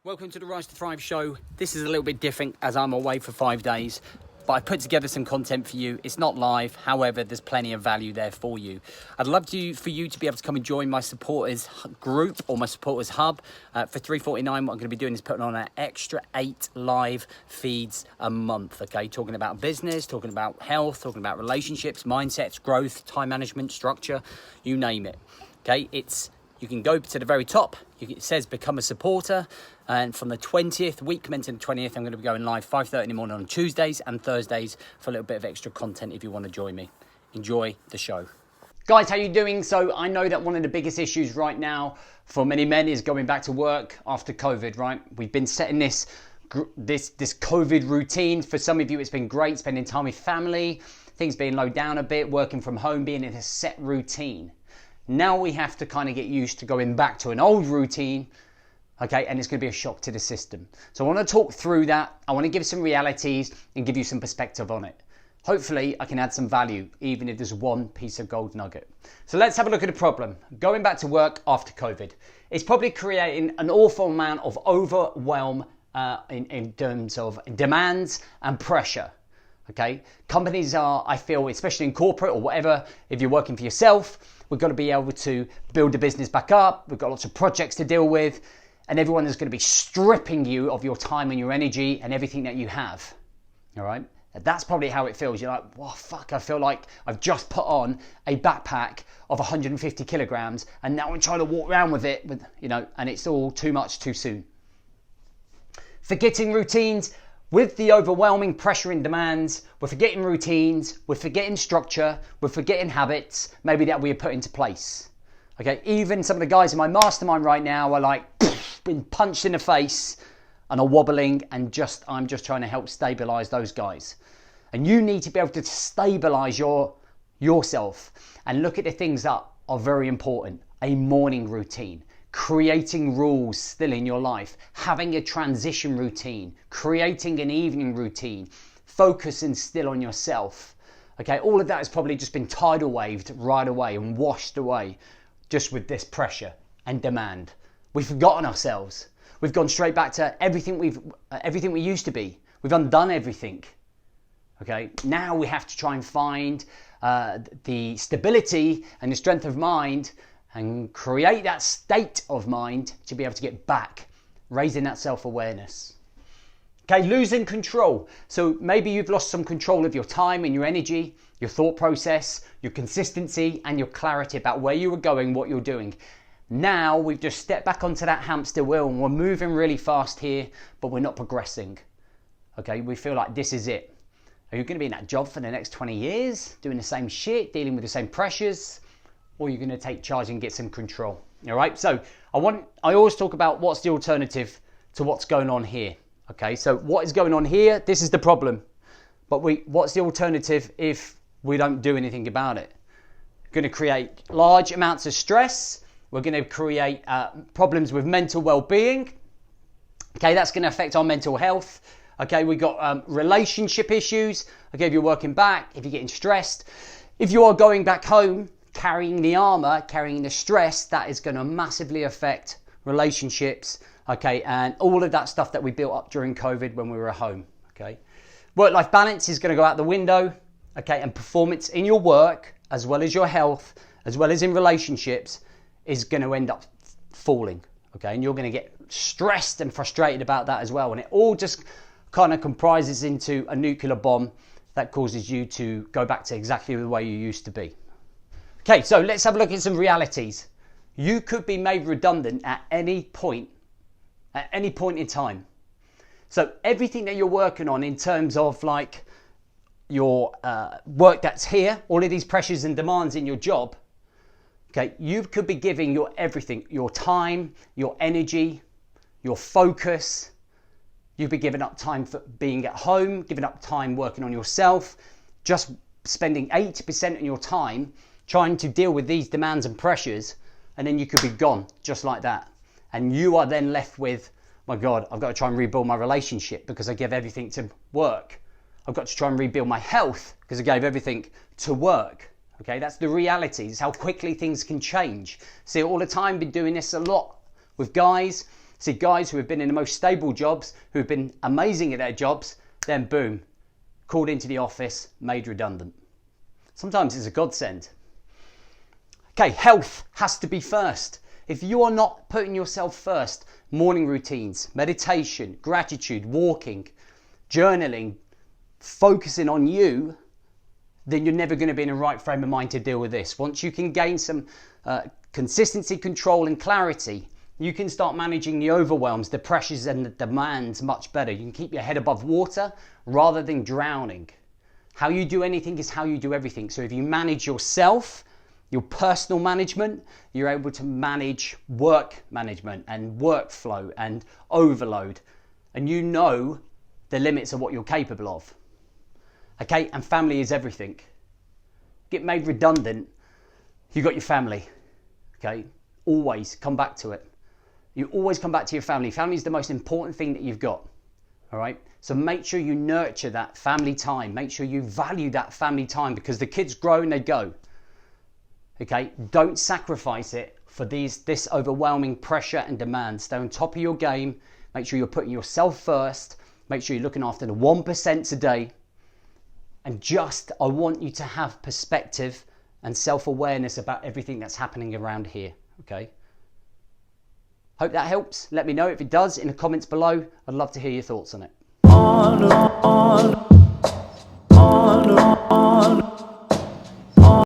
Welcome to the Rise to Thrive show. This is a little bit different as I'm away for 5 days, but I put together some content for you. It's not live, however, there's plenty of value there for you. I'd love for you to be able to come and join my supporters group or my supporters hub. For $3.49, what I'm going to be doing is putting on an extra 8 live feeds a month, okay? Talking about business, talking about health, talking about relationships, mindsets, growth, time management, structure, you name it, okay? You can go to the very top. It says become a supporter. And from the 20th, week commencing the 20th, I'm going to be going live 5:30 in the morning on Tuesdays and Thursdays for a little bit of extra content if you want to join me. Enjoy the show. Guys, how you doing? So I know that one of the biggest issues right now for many men is going back to work after COVID, right? We've been setting this COVID routine. For some of you, it's been great spending time with family, things being low down a bit, working from home, being in a set routine. Now we have to kind of get used to going back to an old routine, okay, and it's going to be a shock to the system. So I want to talk through that. I want to give some realities and give you some perspective on it. Hopefully I can add some value, even if there's one piece of gold nugget. So let's have a look at the problem. Going back to work after COVID. It's probably creating an awful amount of overwhelm in terms of demands and pressure. Okay, companies are, I feel, especially in corporate or whatever, if you're working for yourself, we've got to be able to build the business back up. We've got lots of projects to deal with, and everyone is going to be stripping you of your time and your energy and everything that you have. All right, that's probably how it feels. You're like, well, fuck, I feel like I've just put on a backpack of 150 kilograms, and now I'm trying to walk around with it, and it's all too much too soon. Forgetting routines. With the overwhelming pressure and demands, we're forgetting routines, we're forgetting structure, we're forgetting habits, maybe that we have put into place. Okay, even some of the guys in my mastermind right now are like, been punched in the face and are wobbling, and I'm just trying to help stabilize those guys. And you need to be able to stabilize yourself and look at the things that are very important. A morning routine. Creating rules still in your life, having a transition routine, creating an evening routine, focusing still on yourself. Okay, all of that has probably just been tidal waved right away and washed away just with this pressure and demand. We've forgotten ourselves. We've gone straight back to everything we used to be. We've undone everything. Okay, now we have to try and find the stability and the strength of mind and create that state of mind to be able to get back, raising that self-awareness. Okay, losing control. So maybe you've lost some control of your time and your energy, your thought process, your consistency and your clarity about where you were going, what you're doing. Now we've just stepped back onto that hamster wheel and we're moving really fast here, but we're not progressing. Okay, we feel like this is it. Are you going to be in that job for the next 20 years, doing the same shit, dealing with the same pressures? Or you're going to take charge and get some control. All right. So I always talk about what's the alternative to what's going on here. Okay. So what is going on here? This is the problem. But what's the alternative if we don't do anything about it? We're going to create large amounts of stress. We're going to create problems with mental well-being. Okay. That's going to affect our mental health. Okay. We've got relationship issues. Okay. If you're working back, if you're getting stressed, if you are going back home, carrying the armor, carrying the stress, that is going to massively affect relationships, okay, and all of that stuff that we built up during COVID when we were at home, okay. Work-life balance is going to go out the window, okay, and performance in your work, as well as your health, as well as in relationships, is going to end up falling, okay, and you're going to get stressed and frustrated about that as well, and it all just kind of comprises into a nuclear bomb that causes you to go back to exactly the way you used to be. Okay, so let's have a look at some realities. You could be made redundant at any point in time. So everything that you're working on in terms of like your work that's here, all of these pressures and demands in your job, okay, you could be giving your everything, your time, your energy, your focus. You'd be giving up time for being at home, giving up time working on yourself, just spending 80% of your time trying to deal with these demands and pressures, and then you could be gone just like that. And you are then left with, my God, I've got to try and rebuild my relationship because I give everything to work. I've got to try and rebuild my health because I gave everything to work. Okay, that's the reality. It's how quickly things can change. See, all the time, been doing this a lot with guys. See guys who have been in the most stable jobs, who have been amazing at their jobs, then boom, called into the office, made redundant. Sometimes it's a godsend. Okay, health has to be first. If you are not putting yourself first, morning routines, meditation, gratitude, walking, journaling, focusing on you, then you're never going to be in the right frame of mind to deal with this. Once you can gain some consistency, control and clarity, you can start managing the overwhelms, the pressures and the demands much better. You can keep your head above water rather than drowning. How you do anything is how you do everything. So if you manage yourself, your personal management, you're able to manage work management and workflow and overload. And you know the limits of what you're capable of. Okay, and family is everything. Get made redundant, you got your family. Okay, always come back to it. You always come back to your family. Family is the most important thing that you've got. All right, so make sure you nurture that family time. Make sure you value that family time because the kids grow and they go. Okay, don't sacrifice it for this overwhelming pressure and demand. Stay on top of your game. Make sure you're putting yourself first. Make sure you're looking after the 1% today. And I want you to have perspective and self-awareness about everything that's happening around here, okay? Hope that helps. Let me know if it does in the comments below. I'd love to hear your thoughts on it.